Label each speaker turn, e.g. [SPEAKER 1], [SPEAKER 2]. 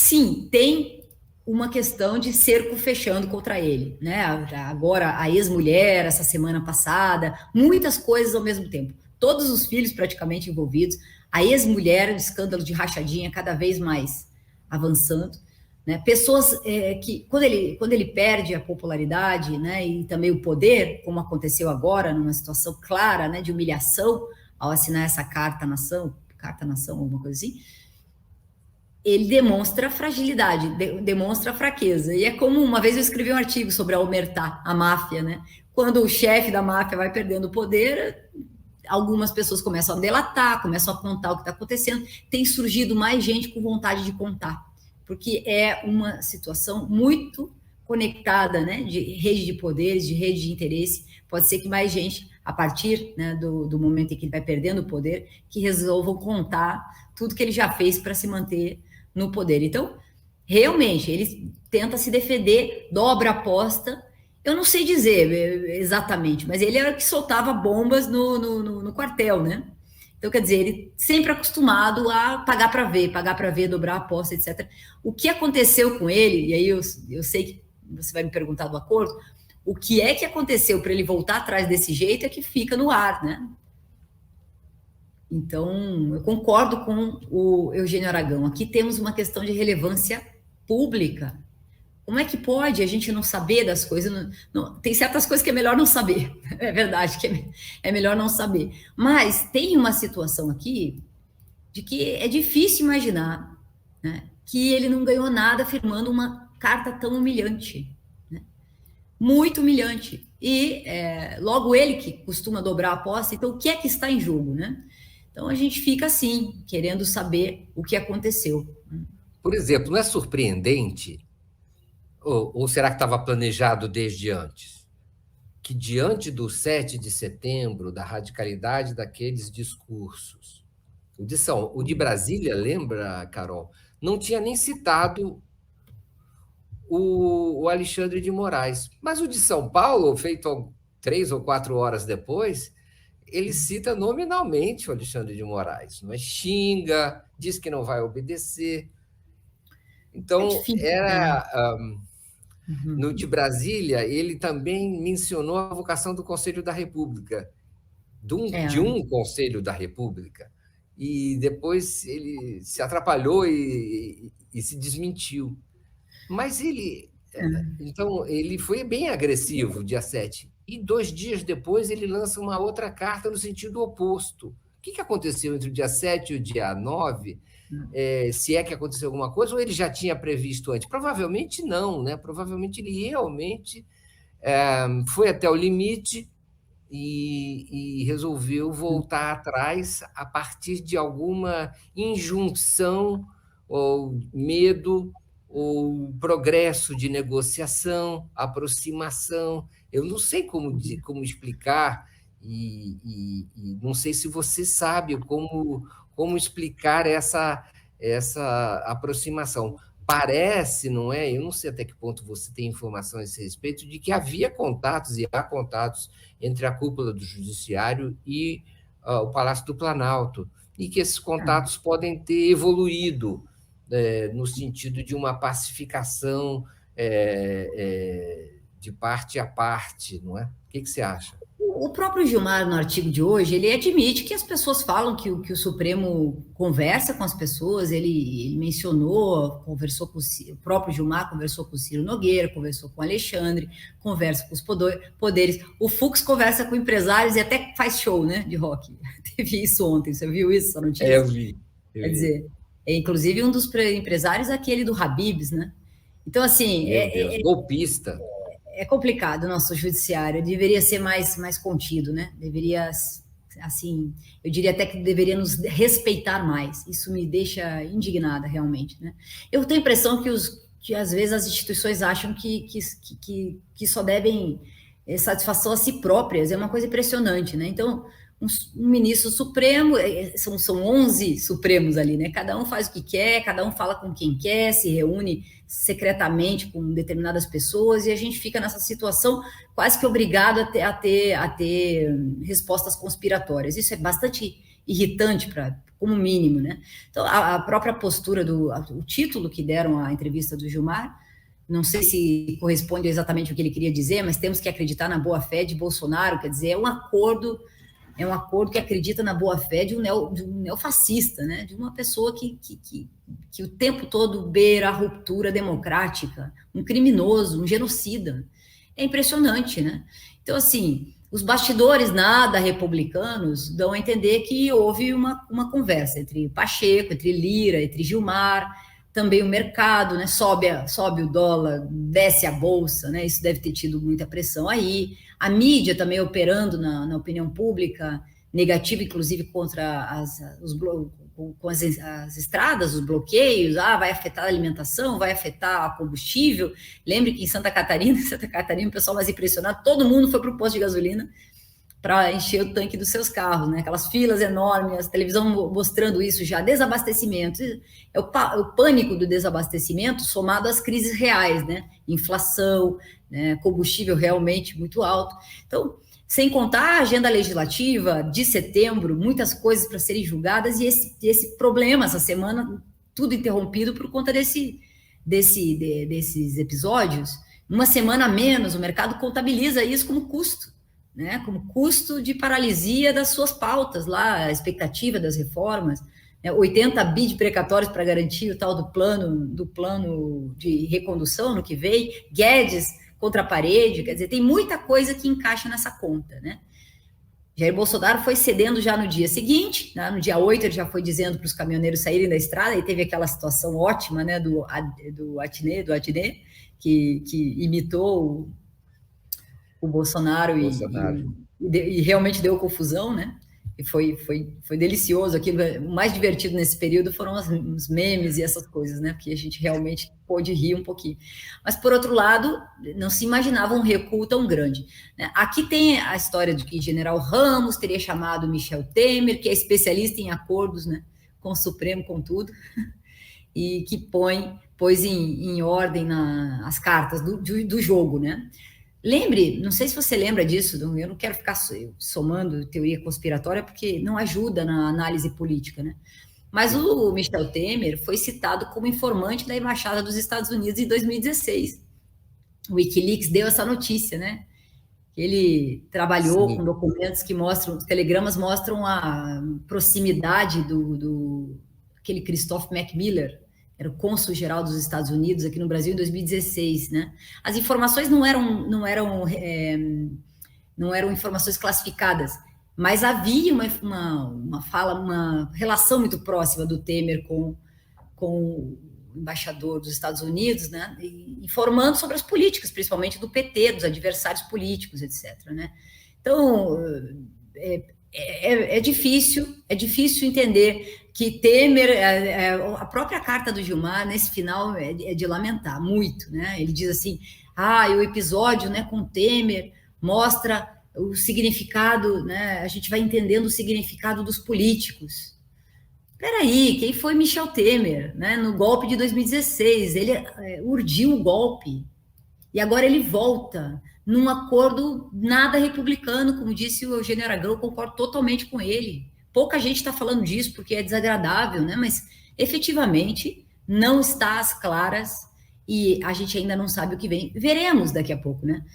[SPEAKER 1] sim, tem uma questão de cerco fechando contra ele, né? Agora, a ex-mulher, essa semana passada, muitas coisas ao mesmo tempo. Todos os filhos praticamente envolvidos, a ex-mulher, o escândalo de rachadinha cada vez mais avançando, né? Pessoas que, quando ele perde a popularidade, né, e também o poder, como aconteceu agora, numa situação clara, né, de humilhação, ao assinar essa carta à nação, alguma coisa assim, ele demonstra fragilidade, demonstra fraqueza. E é como uma vez eu escrevi um artigo sobre a omertá, a máfia, né? Quando o chefe da máfia vai perdendo o poder, algumas pessoas começam a delatar, começam a contar o que está acontecendo. Tem surgido mais gente com vontade de contar, porque é uma situação muito conectada, né? De rede de poderes, de rede de interesse. Pode ser que mais gente, a partir, né, do momento em que ele vai perdendo o poder, que resolvam contar tudo que ele já fez para se manter no poder. Então, realmente, ele tenta se defender, dobra a aposta. Eu não sei dizer exatamente, mas ele era o que soltava bombas no quartel, né? Então, quer dizer, ele sempre acostumado a pagar para ver, dobrar a aposta, etc. O que aconteceu com ele, e aí eu sei que você vai me perguntar do acordo, o que é que aconteceu para ele voltar atrás desse jeito é que fica no ar, né? Então, eu concordo com o Eugênio Aragão. Aqui temos uma questão de relevância pública. Como é que pode a gente não saber das coisas? Tem certas coisas que é melhor não saber. É verdade que é melhor não saber. Mas tem uma situação aqui de que é difícil imaginar, né, que ele não ganhou nada firmando uma carta tão humilhante. Né? Muito humilhante. E logo ele que costuma dobrar a aposta, então o que é que está em jogo, né? Então a gente fica assim, querendo saber o que aconteceu.
[SPEAKER 2] Por exemplo, não é surpreendente, ou será que estava planejado desde antes, que diante do 7 de setembro, da radicalidade daqueles discursos, o de Brasília, lembra, Carol, não tinha nem citado o Alexandre de Moraes, mas o de São Paulo, feito 3 ou 4 horas depois, ele cita nominalmente o Alexandre de Moraes, não é? Xinga, diz que não vai obedecer.
[SPEAKER 1] É
[SPEAKER 2] Então,
[SPEAKER 1] difícil, né?
[SPEAKER 2] no de Brasília, ele também mencionou a vocação do Conselho da República, de um Conselho da República, e depois ele se atrapalhou e se desmentiu. Mas então, ele foi bem agressivo, dia 7. E 2 dias depois, ele lança uma outra carta no sentido oposto. O que aconteceu entre o dia 7 e o dia 9? Se é que aconteceu alguma coisa, ou ele já tinha previsto antes? Provavelmente não, né? Provavelmente ele realmente foi até o limite e resolveu voltar atrás a partir de alguma injunção ou medo ou progresso de negociação, aproximação. Eu não sei como explicar e não sei se você sabe como explicar essa aproximação. Parece, não é? Eu não sei até que ponto você tem informação a esse respeito, de que havia contatos e há contatos entre a cúpula do Judiciário e o Palácio do Planalto, e que esses contatos podem ter evoluído no sentido de uma pacificação de parte a parte, não é? O que você acha?
[SPEAKER 1] O próprio Gilmar, no artigo de hoje, ele admite que as pessoas falam que o Supremo conversa com as pessoas, ele mencionou, conversou com o próprio Gilmar, conversou com o Ciro Nogueira, conversou com o Alexandre, conversa com os poderes. O Fux conversa com empresários e até faz show, né, de rock. Teve isso ontem, você viu isso, essa notícia?
[SPEAKER 2] Eu vi.
[SPEAKER 1] Quer dizer, inclusive um dos empresários é aquele do Habib's, né? Então, assim,
[SPEAKER 2] Meu Deus, golpista.
[SPEAKER 1] É complicado o nosso judiciário, deveria ser mais contido, né? Deveria, assim, eu diria até que deveria nos respeitar mais. Isso me deixa indignada, realmente, né? Eu tenho a impressão que às vezes as instituições acham que só devem satisfação a si próprias, é uma coisa impressionante, né? Então, um ministro supremo, são 11 supremos ali, né? Cada um faz o que quer, cada um fala com quem quer, se reúne secretamente com determinadas pessoas, e a gente fica nessa situação quase que obrigado a ter respostas conspiratórias. Isso é bastante irritante, como mínimo, né? Então, a própria postura o título que deram à entrevista do Gilmar, não sei se corresponde exatamente ao que ele queria dizer, mas temos que acreditar na boa-fé de Bolsonaro, quer dizer, é um acordo que acredita na boa-fé de um neofascista, né? De uma pessoa que o tempo todo beira a ruptura democrática, um criminoso, um genocida. É impressionante, né? Então, assim, os bastidores nada republicanos dão a entender que houve uma conversa entre Pacheco, entre Lira, entre Gilmar, também o mercado, né? Sobe o dólar, desce a bolsa, né? Isso deve ter tido muita pressão aí. A mídia também operando na opinião pública, negativa, inclusive, contra com as estradas, os bloqueios, vai afetar a alimentação, vai afetar o combustível. Lembre que em Santa Catarina, o pessoal mais impressionado, todo mundo foi para o posto de gasolina para encher o tanque dos seus carros, né? Aquelas filas enormes, a televisão mostrando isso já, desabastecimento, é o pânico do desabastecimento somado às crises reais, né? Inflação, né? Combustível realmente muito alto. Então, sem contar a agenda legislativa de setembro, muitas coisas para serem julgadas, e esse problema, essa semana, tudo interrompido por conta desses episódios. Uma semana a menos, o mercado contabiliza isso como custo, né? Como custo de paralisia das suas pautas, lá, a expectativa das reformas, né? 80 bi de precatórios para garantir o tal do plano de recondução no que vem, Guedes contra a parede, quer dizer, tem muita coisa que encaixa nessa conta, né? Jair Bolsonaro foi cedendo já no dia seguinte, né? No dia 8 ele já foi dizendo para os caminhoneiros saírem da estrada, e teve aquela situação ótima, né, do Adnet, que imitou o Bolsonaro, e realmente deu confusão, né? E foi delicioso aquilo. O mais divertido nesse período foram os memes e essas coisas, né? Porque a gente realmente pôde rir um pouquinho. Mas, por outro lado, não se imaginava um recuo tão grande, né? Aqui tem a história de que General Ramos teria chamado Michel Temer, que é especialista em acordos, né, com o Supremo, com tudo, e que pôs em ordem as cartas do jogo, né? Lembre, não sei se você lembra disso, eu não quero ficar somando teoria conspiratória, porque não ajuda na análise política, né? Mas o Michel Temer foi citado como informante da Embaixada dos Estados Unidos em 2016. O Wikileaks deu essa notícia, né? Ele trabalhou com documentos que mostram, os telegramas mostram a proximidade aquele Christophe Macmillan, era o cônsul-geral dos Estados Unidos aqui no Brasil em 2016, né? As informações não eram informações classificadas, mas havia uma relação muito próxima do Temer com o embaixador dos Estados Unidos, né? Informando sobre as políticas, principalmente do PT, dos adversários políticos, etc., né? Então, é difícil entender que Temer, a própria carta do Gilmar, nesse final, é de lamentar muito, né? Ele diz assim, o episódio, né, com Temer mostra o significado, né? A gente vai entendendo o significado dos políticos. Peraí, quem foi Michel Temer, né? No golpe de 2016, ele urdiu o golpe, e agora ele volta num acordo nada republicano, como disse o Eugênio Aragão, eu concordo totalmente com ele. Pouca gente está falando disso porque é desagradável, né? Mas efetivamente não está às claras, e a gente ainda não sabe o que vem. Veremos daqui a pouco, né?